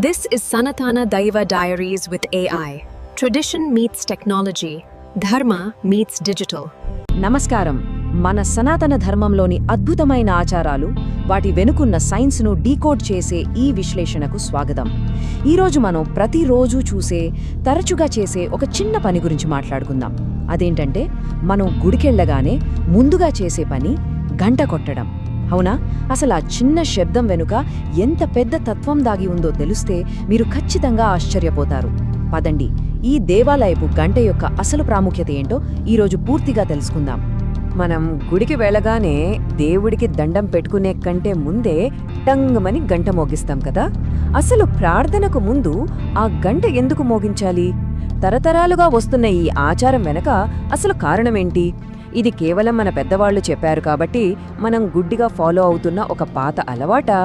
This is Sanatana Daiva Diaries with AI. Tradition meets technology. Dharma meets digital. నమస్కారం. మన సనాతన ధర్మంలోని అద్భుతమైన ఆచారాలు, వాటి వెనుకున్న సైన్స్ను డీకోడ్ చేసే ఈ విశ్లేషణకు స్వాగతం. ఈరోజు మనం ప్రతిరోజు చూసే, తరచుగా చేసే ఒక చిన్న పని గురించి మాట్లాడుకుందాం. అదేంటంటే, మనం గుడికెళ్లగానే ముందుగా చేసే పని గంట కొట్టడం. అవునా? అసలు ఆ చిన్న శబ్దం వెనుక ఎంత పెద్ద తత్వం దాగి ఉందో తెలిస్తే మీరు ఖచ్చితంగా ఆశ్చర్యపోతారు. పదండి, ఈ దేవాలయపు గంట యొక్క అసలు ప్రాముఖ్యత ఏంటో ఈరోజు పూర్తిగా తెలుసుకుందాం. మనం గుడికి వెళ్ళగానే దేవుడికి దండం పెట్టుకునే కంటే ముందే టంగమని గంట మోగిస్తాం కదా. అసలు ప్రార్థనకు ముందు ఆ గంట ఎందుకు మోగించాలి? తరతరాలుగా వస్తున్న ఈ ఆచారం వెనక అసలు కారణమేంటి? ఇది కేవలం మన పెద్దవాళ్లు చెప్పారు కాబట్టి మనం గుడ్డిగా ఫాలో అవుతున్న ఒక పాత అలవాటా,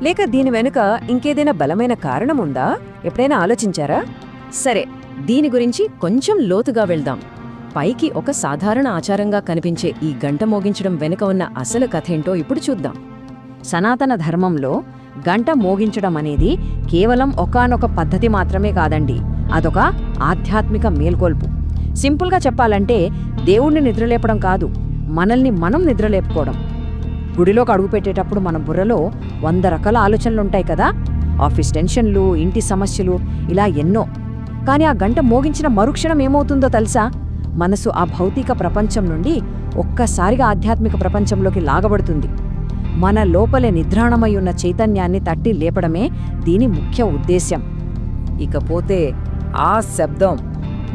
లేక దీని వెనుక ఇంకేదైనా బలమైన కారణముందా? ఎప్పుడైనా ఆలోచించారా? సరే, దీని గురించి కొంచెం లోతుగా వెళ్దాం. పైకి ఒక సాధారణ ఆచారంగా కనిపించే ఈ గంట మోగించడం వెనుక ఉన్న అసలు కథేంటో ఇప్పుడు చూద్దాం. సనాతన ధర్మంలో గంట మోగించడం అనేది కేవలం ఒకానొక పద్ధతి మాత్రమే కాదండి. అదొక ఆధ్యాత్మిక మేల్కొల్పు. సింపుల్గా చెప్పాలంటే, దేవుణ్ణి నిద్రలేపడం కాదు, మనల్ని మనం నిద్రలేపుకోవడం. గుడిలోకి అడుగుపెట్టేటప్పుడు మన బుర్రలో 100 రకాల ఆలోచనలుంటాయి కదా. ఆఫీస్ టెన్షన్లు, ఇంటి సమస్యలు, ఇలా ఎన్నో. కానీ ఆ గంట మోగించిన మరుక్షణం ఏమవుతుందో తెలుసా? మనసు ఆ భౌతిక ప్రపంచం నుండి ఒక్కసారిగా ఆధ్యాత్మిక ప్రపంచంలోకి లాగబడుతుంది. మన లోపలే నిద్రాణమై ఉన్న చైతన్యాన్ని తట్టి లేపడమే దీని ముఖ్య ఉద్దేశ్యం. ఇకపోతే ఆ శబ్దం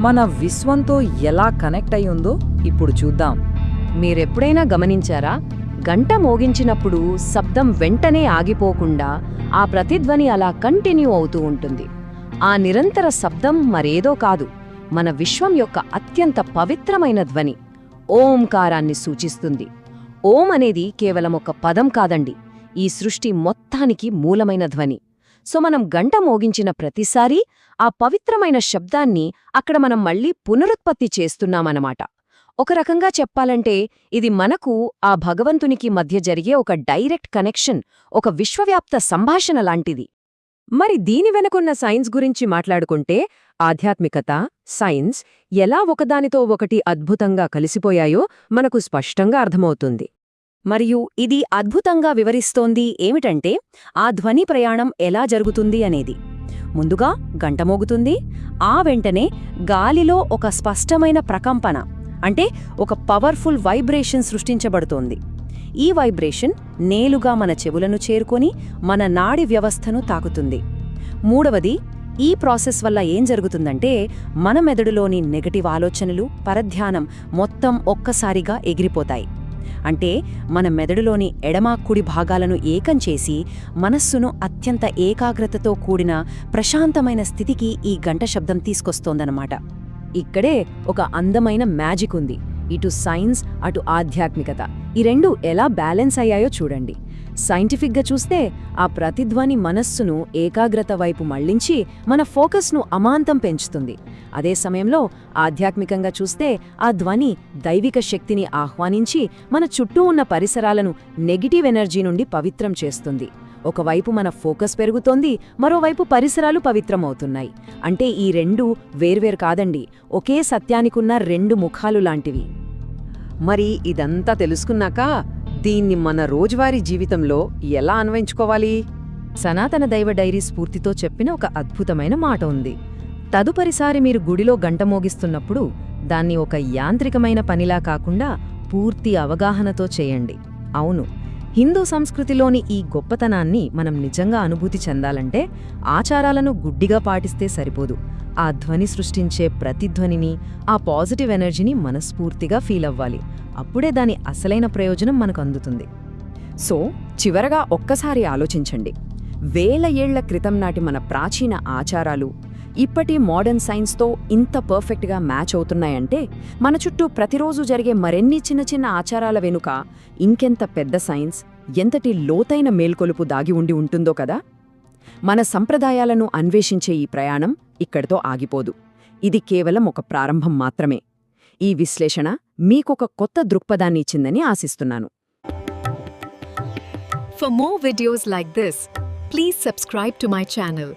మన విశ్వంతో ఎలా కనెక్ట్ అయి ఉందో ఇప్పుడు చూద్దాం. మీరెప్పుడైనా గమనించారా? గంట మోగించినప్పుడు శబ్దం వెంటనే ఆగిపోకుండా ఆ ప్రతిధ్వని అలా కంటిన్యూ అవుతూ ఉంటుంది. ఆ నిరంతర శబ్దం మరేదో కాదు, మన విశ్వం యొక్క అత్యంత పవిత్రమైన ధ్వని, ఓంకారాన్ని సూచిస్తుంది. ఓం అనేది కేవలం ఒక పదం కాదండి, ఈ సృష్టి మొత్తానికి మూలమైన ధ్వని. సో మనం గంట మోగించిన ప్రతిసారీ ఆ పవిత్రమైన శబ్దాన్ని అక్కడ మనం మళ్లీ పునరుత్పత్తి చేస్తున్నామన్నమాట. ఒక రకంగా చెప్పాలంటే ఇది మనకు ఆ భగవంతునికి మధ్య జరిగే ఒక డైరెక్ట్ కనెక్షన్, ఒక విశ్వవ్యాప్త సంభాషణ లాంటిది. మరి దీని వెనుకున్న సైన్స్ గురించి మాట్లాడుకుంటే, ఆధ్యాత్మికత, సైన్స్ ఎలా ఒకదానితో ఒకటి అద్భుతంగా కలిసిపోయాయో మనకు స్పష్టంగా అర్థమవుతుంది. మరియు ఇది అద్భుతంగా వివరిస్తోంది ఏమిటంటే, ఆ ధ్వని ప్రయాణం ఎలా జరుగుతుంది అనేది. ముందుగా గంట మోగుతుంది, ఆ వెంటనే గాలిలో ఒక స్పష్టమైన ప్రకంపన, అంటే ఒక పవర్ఫుల్ వైబ్రేషన్ సృష్టించబడుతోంది. ఈ వైబ్రేషన్ నేలుగా మన చెవులను చేరుకొని మన నాడి వ్యవస్థను తాకుతుంది. మూడవది, ఈ ప్రాసెస్ వల్ల ఏం జరుగుతుందంటే, మన మెదడులోని నెగటివ్ ఆలోచనలు, పరధ్యానం మొత్తం ఒక్కసారిగా ఎగిరిపోతాయి. అంటే మన మెదడులోని ఎడమ కుడి భాగాలను ఏకం చేసి మనస్సును అత్యంత ఏకాగ్రతతో కూడిన ప్రశాంతమైన స్థితికి ఈ గంట శబ్దం తీసుకొస్తోందన్నమాట. ఇక్కడే ఒక అందమైన మ్యాజిక్ ఉంది. ఇటు సైన్స్, అటు ఆధ్యాత్మికత, ఈ రెండు ఎలా బ్యాలెన్స్ అయ్యాయో చూడండి. సైంటిఫిక్గా చూస్తే ఆ ప్రతిధ్వని మనస్సును ఏకాగ్రత వైపు మళ్లించి మన ఫోకస్ను అమాంతం పెంచుతుంది. అదే సమయంలో ఆధ్యాత్మికంగా చూస్తే ఆ ధ్వని దైవిక శక్తిని ఆహ్వానించి మన చుట్టూ ఉన్న పరిసరాలను నెగిటివ్ ఎనర్జీ నుండి పవిత్రం చేస్తుంది. ఒకవైపు మన ఫోకస్ పెరుగుతోంది, మరోవైపు పరిసరాలు పవిత్రమవుతున్నాయి. అంటే ఈ రెండూ వేర్వేరు కాదండి, ఒకే సత్యానికున్న 2 ముఖాలు లాంటివి. మరి ఇదంతా తెలుసుకున్నాక దీన్ని మన రోజువారీ జీవితంలో ఎలా అన్వయించుకోవాలి? సనాతన దైవ డైరీ స్ఫూర్తితో చెప్పిన ఒక అద్భుతమైన మాట ఉంది. తదుపరిసారి మీరు గుడిలో గంట మోగిస్తున్నప్పుడు దాన్ని ఒక యాంత్రికమైన పనిలా కాకుండా పూర్తి అవగాహనతో చేయండి. అవును, హిందూ సంస్కృతిలోని ఈ గొప్పతనాన్ని మనం నిజంగా అనుభూతి చెందాలంటే ఆచారాలను గుడ్డిగా పాటిస్తే సరిపోదు. ఆ ధ్వని సృష్టించే ప్రతిధ్వనిని, ఆ పాజిటివ్ ఎనర్జీని మనస్ఫూర్తిగా ఫీల్ అవ్వాలి. అప్పుడే దాని అసలైన ప్రయోజనం మనకు అందుతుంది. సో చివరగా ఒక్కసారి ఆలోచించండి. 1000 ఏళ్ల క్రితం నాటి మన ప్రాచీన ఆచారాలు ఇప్పటి మోడర్న్ సైన్స్తో ఇంత పర్ఫెక్ట్గా మ్యాచ్ అవుతున్నాయంటే, మన చుట్టూ ప్రతిరోజు జరిగే మరెన్ని చిన్న చిన్న ఆచారాల వెనుక ఇంకెంత పెద్ద సైన్స్, ఎంతటి లోతైన మేల్కొలుపు దాగి ఉండి ఉంటుందో కదా. మన సంప్రదాయాలను అన్వేషించే ఈ ప్రయాణం ఇక్కడితో ఆగిపోదు. ఇది కేవలం ఒక ప్రారంభం మాత్రమే. ఈ విశ్లేషణ మీకొక కొత్త దృక్పథాన్ని ఇచ్చిందని ఆశిస్తున్నాను. For more videos like this, please subscribe to my channel.